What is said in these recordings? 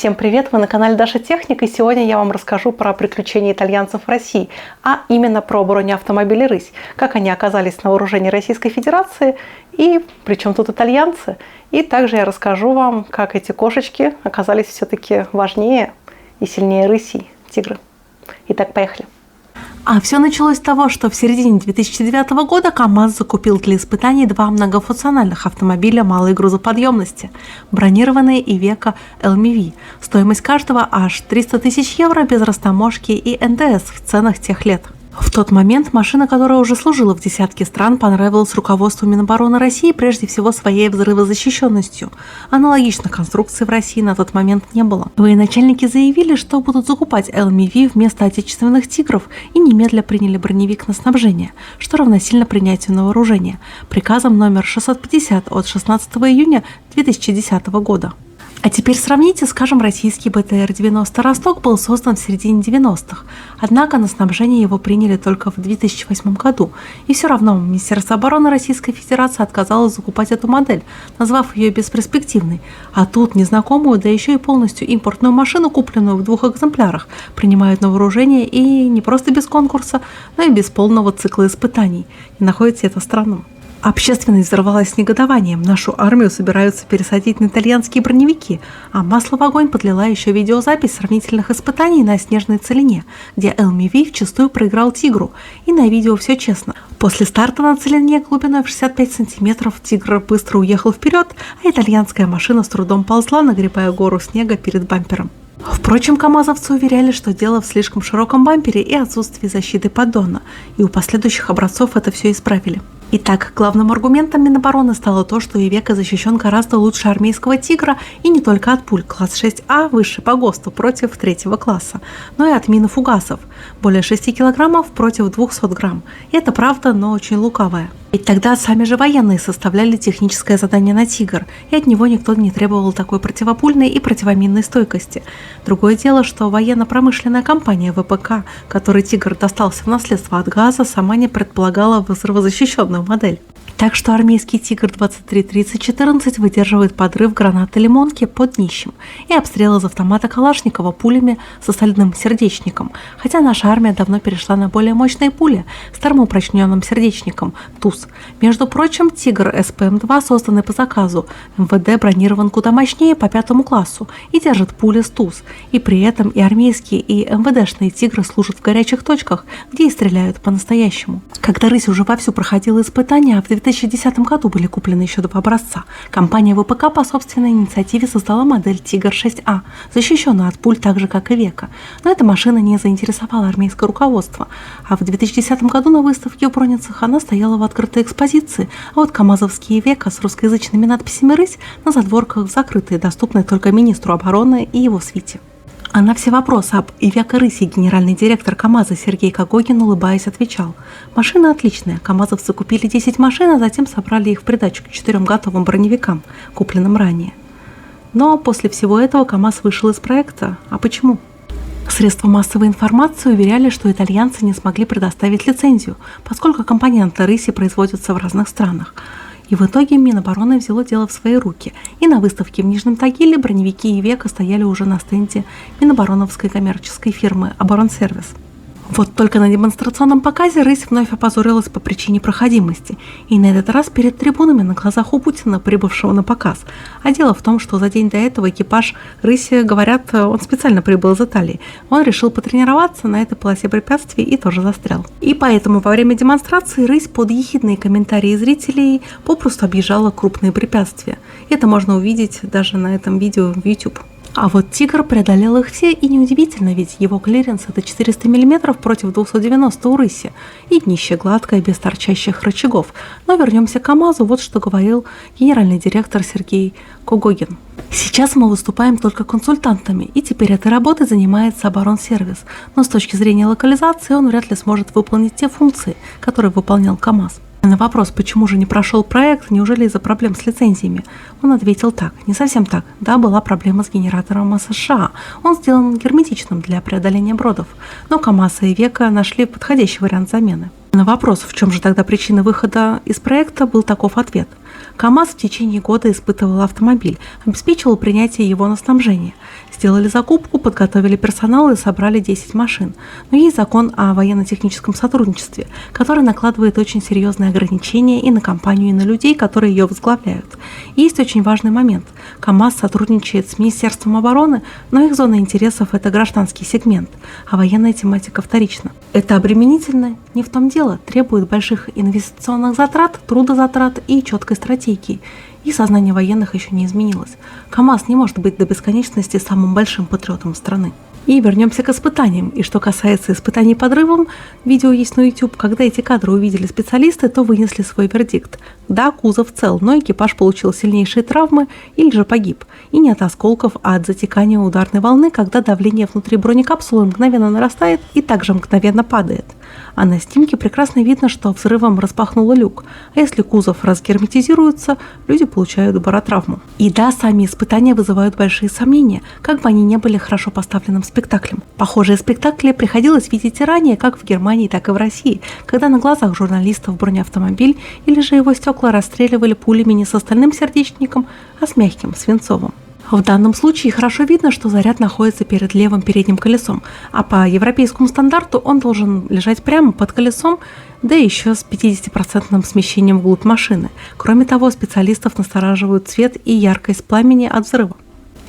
Всем привет! Вы на канале Даша Техник, и сегодня я вам расскажу про приключения итальянцев в России, а именно про бронеавтомобили «Рысь», как они оказались на вооружении Российской Федерации, и причем тут итальянцы. И также я расскажу вам, как эти кошечки оказались все-таки важнее и сильнее рысей, тигры. Итак, поехали! А все началось с того, что в середине 2009 года КАМАЗ закупил для испытаний два многофункциональных автомобиля малой грузоподъемности – бронированные Iveco LMV. Стоимость каждого аж 300 тысяч евро без растаможки и НДС в ценах тех лет. В тот момент машина, которая уже служила в десятке стран, понравилась руководству Минобороны России прежде всего своей взрывозащищенностью. Аналогичных конструкций в России на тот момент не было. Военачальники заявили, что будут закупать LMV вместо отечественных «Тигров» и немедля приняли броневик на снабжение, что равносильно принятию на вооружение, приказом номер 650 от 16 июня 2010 года. А теперь сравните, скажем, российский БТР-90 «Росток» был создан в середине 90-х, однако на снабжение его приняли только в 2008 году, и все равно Министерство обороны Российской Федерации отказалось закупать эту модель, назвав ее бесперспективной. А тут незнакомую, да еще и полностью импортную машину, купленную в двух экземплярах, принимают на вооружение и не просто без конкурса, но и без полного цикла испытаний. Не находится это странным. Общественность взорвалась негодованием. Нашу армию собираются пересадить на итальянские броневики, а масло в огонь подлила еще видеозапись сравнительных испытаний на снежной целине, где LMV вчастую проиграл «Тигру», и на видео все честно. После старта на целине глубиной в 65 сантиметров «Тигр» быстро уехал вперед, а итальянская машина с трудом ползла, нагребая гору снега перед бампером. Впрочем, камазовцы уверяли, что дело в слишком широком бампере и отсутствии защиты поддона, и у последующих образцов это все исправили. Итак, главным аргументом Минобороны стало то, что Iveco защищен гораздо лучше армейского «Тигра» и не только от пуль класс 6А выше по ГОСТу против 3 класса, но и от мин и фугасов более 6 килограммов против 200 грамм. И это правда, но очень лукавая. Ведь тогда сами же военные составляли техническое задание на «Тигр», и от него никто не требовал такой противопульной и противоминной стойкости. Другое дело, что военно-промышленная компания ВПК, которой «Тигр» достался в наследство от ГАЗа, сама не предполагала взрывозащищенную модель. Так что армейский «Тигр-23-30-14» выдерживает подрыв гранаты «Лимонки» под днищем и обстрел из автомата Калашникова пулями со стальным сердечником, хотя наша армия давно перешла на более мощные пули с термоупрочненным сердечником ТУЗ. Между прочим, «Тигр» СПМ-2, созданный по заказу МВД, бронирован куда мощнее по 5 классу и держит пули с ТУЗ. И при этом и армейские, и МВДшные «Тигры» служат в горячих точках, где и стреляют по-настоящему. Когда «Рысь» уже вовсю проходила испытания, а в 2010 году были куплены еще 2 образца, компания ВПК по собственной инициативе создала модель «Тигр-6А», защищенную от пуль так же, как и «Iveco». Но эта машина не заинтересовала армейское руководство, а в 2010 году на выставке у Бронницах она стояла в открытой экспозиции, а вот камазовские «Iveco с русскоязычными надписями «Рысь» на задворках закрытые, доступные только министру обороны и его свите. А на все вопросы об Iveco «Рыси» генеральный директор КАМАЗа Сергей Когогин, улыбаясь, отвечал: «Машина отличная. Камазовцы купили 10 машин, а затем собрали их в придачу к 4 готовым броневикам, купленным ранее». Но после всего этого КАМАЗ вышел из проекта. А почему? Средства массовой информации уверяли, что итальянцы не смогли предоставить лицензию, поскольку компоненты «Рыси» производятся в разных странах. И в итоге Минобороны взяло дело в свои руки, и на выставке в Нижнем Тагиле броневики Iveco стояли уже на стенде Минобороновской коммерческой фирмы «Оборонсервис». Вот только на демонстрационном показе «Рысь» вновь опозорилась по причине проходимости, и на этот раз перед трибунами на глазах у Путина, прибывшего на показ. А дело в том, что за день до этого экипаж «Рыси», говорят, он специально прибыл из Италии. Он решил потренироваться на этой полосе препятствий и тоже застрял. И поэтому во время демонстрации «Рысь» под ехидные комментарии зрителей попросту объезжала крупные препятствия. Это можно увидеть даже на этом видео в YouTube. А вот «Тигр» преодолел их все, и неудивительно, ведь его клиренс – это 400 мм против 290 у «Рыси», и днище гладкое, без торчащих рычагов. Но вернемся к КАМАЗу, вот что говорил генеральный директор Сергей Когогин. Сейчас мы выступаем только консультантами, и теперь этой работой занимается Оборонсервис, но с точки зрения локализации он вряд ли сможет выполнить те функции, которые выполнял КАМАЗ. На вопрос, почему же не прошел проект, неужели из-за проблем с лицензиями, он ответил так: не совсем так. Да, была проблема с генератором США. Он сделан герметичным для преодоления бродов, но КАМАЗ и Iveco нашли подходящий вариант замены. На вопрос, в чем же тогда причина выхода из проекта, был таков ответ: КАМАЗ в течение года испытывал автомобиль, обеспечивал принятие его на снабжение. Сделали закупку, подготовили персонал и собрали 10 машин. Но есть закон о военно-техническом сотрудничестве, который накладывает очень серьезные ограничения и на компанию, и на людей, которые ее возглавляют. И есть очень важный момент. КАМАЗ сотрудничает с Министерством обороны, но их зона интересов – это гражданский сегмент, а военная тематика вторична. Это обременительно? Не в том дело. Требует больших инвестиционных затрат, трудозатрат и четкой стратегии. И сознание военных еще не изменилось. КАМАЗ не может быть до бесконечности самым большим патриотом страны. И вернемся к испытаниям. И что касается испытаний подрывом, видео есть на YouTube. Когда эти кадры увидели специалисты, то вынесли свой вердикт. Да, кузов цел, но экипаж получил сильнейшие травмы или же погиб. И не от осколков, а от затекания ударной волны, когда давление внутри бронекапсулы мгновенно нарастает и также мгновенно падает. А на снимке прекрасно видно, что взрывом распахнуло люк. А если кузов разгерметизируется, люди получают баротравму. И да, сами испытания вызывают большие сомнения, как бы они не были хорошо поставленным спектаклем. Похожие спектакли приходилось видеть и ранее, как в Германии, так и в России, когда на глазах журналистов бронеавтомобиль или же его стекла расстреливали пулями не с остальным сердечником, а с мягким, свинцовым. В данном случае хорошо видно, что заряд находится перед левым передним колесом, а по европейскому стандарту он должен лежать прямо под колесом, да еще с 50% смещением вглубь машины. Кроме того, специалистов настораживают цвет и яркость пламени от взрыва.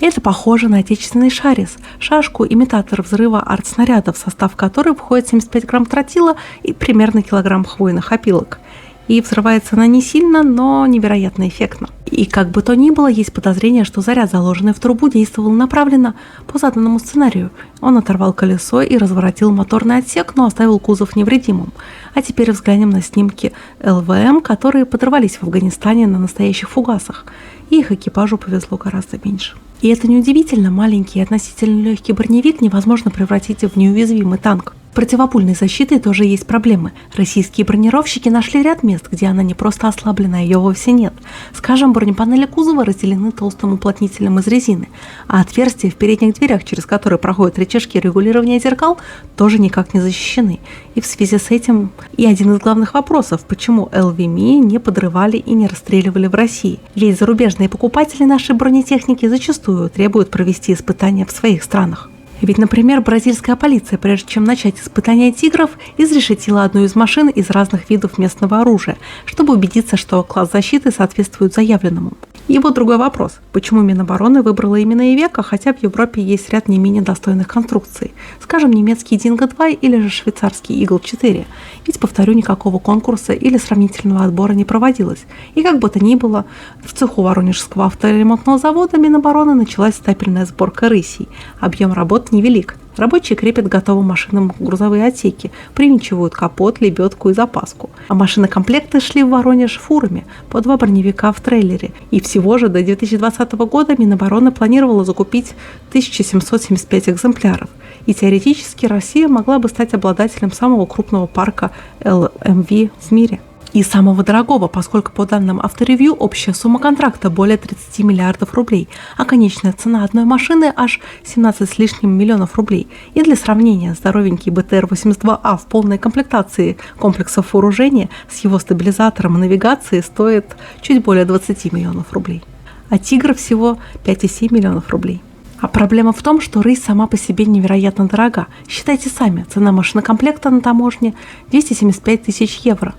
Это похоже на отечественный шарис, шашку, имитатор взрыва артснаряда, в состав которой входит 75 грамм тротила и примерно килограмм хвойных опилок. И взрывается она не сильно, но невероятно эффектно. И как бы то ни было, есть подозрение, что заряд, заложенный в трубу, действовал направленно по заданному сценарию. Он оторвал колесо и разворотил моторный отсек, но оставил кузов невредимым. А теперь взглянем на снимки ЛВМ, которые подорвались в Афганистане на настоящих фугасах. И их экипажу повезло гораздо меньше. И это неудивительно, маленький и относительно легкий броневик невозможно превратить в неуязвимый танк. С противопульной защитой тоже есть проблемы. Российские бронировщики нашли ряд мест, где она не просто ослаблена, ее вовсе нет. Скажем, бронепанели кузова разделены толстым уплотнителем из резины, а отверстия в передних дверях, через которые проходят рычажки регулирования зеркал, тоже никак не защищены. И в связи с этим и один из главных вопросов, почему ЛВМИ не подрывали и не расстреливали в России. Ведь зарубежные покупатели нашей бронетехники зачастую требуют провести испытания в своих странах. Ведь, например, бразильская полиция, прежде чем начать испытания «Тигров», изрешетила одну из машин из разных видов местного оружия, чтобы убедиться, что класс защиты соответствует заявленному. И вот другой вопрос. Почему Минобороны выбрала именно Ивеко, хотя в Европе есть ряд не менее достойных конструкций? Скажем, немецкий Динго-2 или же швейцарский Игл-4. Ведь, повторю, никакого конкурса или сравнительного отбора не проводилось. И как бы то ни было, в цеху Воронежского авторемонтного завода Минобороны началась стапельная сборка рысей. Объем работ невелик. Рабочие крепят готовым машинам грузовые отсеки, привинчивают капот, лебедку и запаску. А машинокомплекты шли в Воронеж фурами, по 2 броневика в трейлере. И всего же до 2020 года Минобороны планировала закупить 1775 экземпляров. И теоретически Россия могла бы стать обладателем самого крупного парка ЛМВ в мире. И самого дорогого, поскольку по данным авторевью общая сумма контракта более 30 миллиардов рублей, а конечная цена одной машины аж 17 с лишним миллионов рублей. И для сравнения, здоровенький БТР-82А в полной комплектации комплексов вооружения с его стабилизатором и навигацией стоит чуть более 20 миллионов рублей. А «Тигр» всего 5,7 миллионов рублей. А проблема в том, что рысь сама по себе невероятно дорога. Считайте сами, цена машинокомплекта на таможне 275 тысяч евро.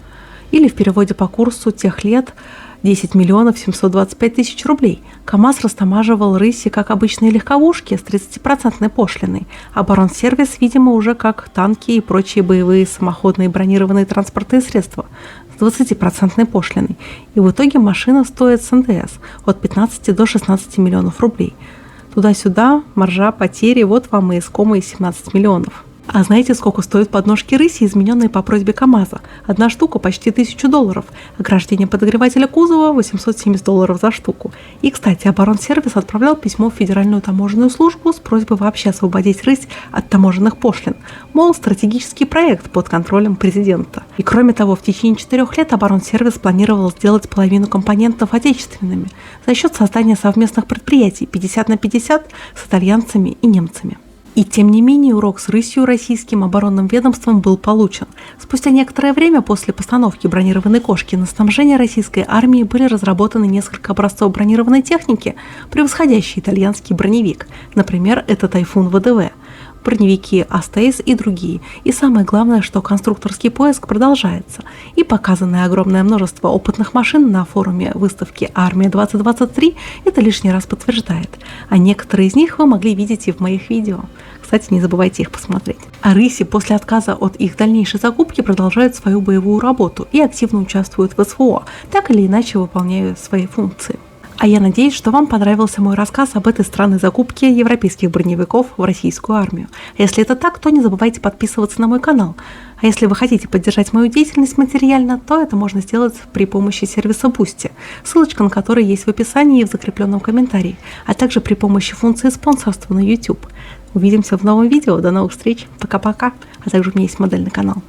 Или в переводе по курсу тех лет 10 миллионов 725 тысяч рублей. КАМАЗ растамаживал рыси как обычные легковушки с 30% пошлиной. Оборонсервис, видимо, уже как танки и прочие боевые самоходные бронированные транспортные средства с 20% пошлиной. И в итоге машина стоит с НДС от 15 до 16 миллионов рублей. Туда-сюда, маржа, потери, вот вам и искомые 17 миллионов. А знаете, сколько стоят подножки рыси, измененные по просьбе КАМАЗа? Одна штука почти $1000. Ограждение подогревателя кузова $870 за штуку. И, кстати, Оборонсервис отправлял письмо в Федеральную таможенную службу с просьбой вообще освободить рысь от таможенных пошлин. Мол, стратегический проект под контролем президента. И кроме того, в течение 4 лет Оборонсервис планировал сделать половину компонентов отечественными за счет создания совместных предприятий 50 на 50 с итальянцами и немцами. И тем не менее урок с рысью российским оборонным ведомством был получен. Спустя некоторое время после постановки бронированной кошки на снабжение российской армии были разработаны несколько образцов бронированной техники, превосходящие итальянский броневик. Например, это Тайфун ВДВ, броневики Астейс и другие. И самое главное, что конструкторский поиск продолжается. И показанное огромное множество опытных машин на форуме выставки «Армия-2023» это лишний раз подтверждает. А некоторые из них вы могли видеть и в моих видео. Кстати, не забывайте их посмотреть. А рыси после отказа от их дальнейшей закупки продолжают свою боевую работу и активно участвуют в СВО, так или иначе выполняя свои функции. А я надеюсь, что вам понравился мой рассказ об этой странной закупке европейских броневиков в российскую армию. А если это так, то не забывайте подписываться на мой канал. А если вы хотите поддержать мою деятельность материально, то это можно сделать при помощи сервиса Boosty, ссылочка на который есть в описании и в закрепленном комментарии, а также при помощи функции спонсорства на YouTube. Увидимся в новом видео. До новых встреч. Пока-пока. А также у меня есть модельный канал.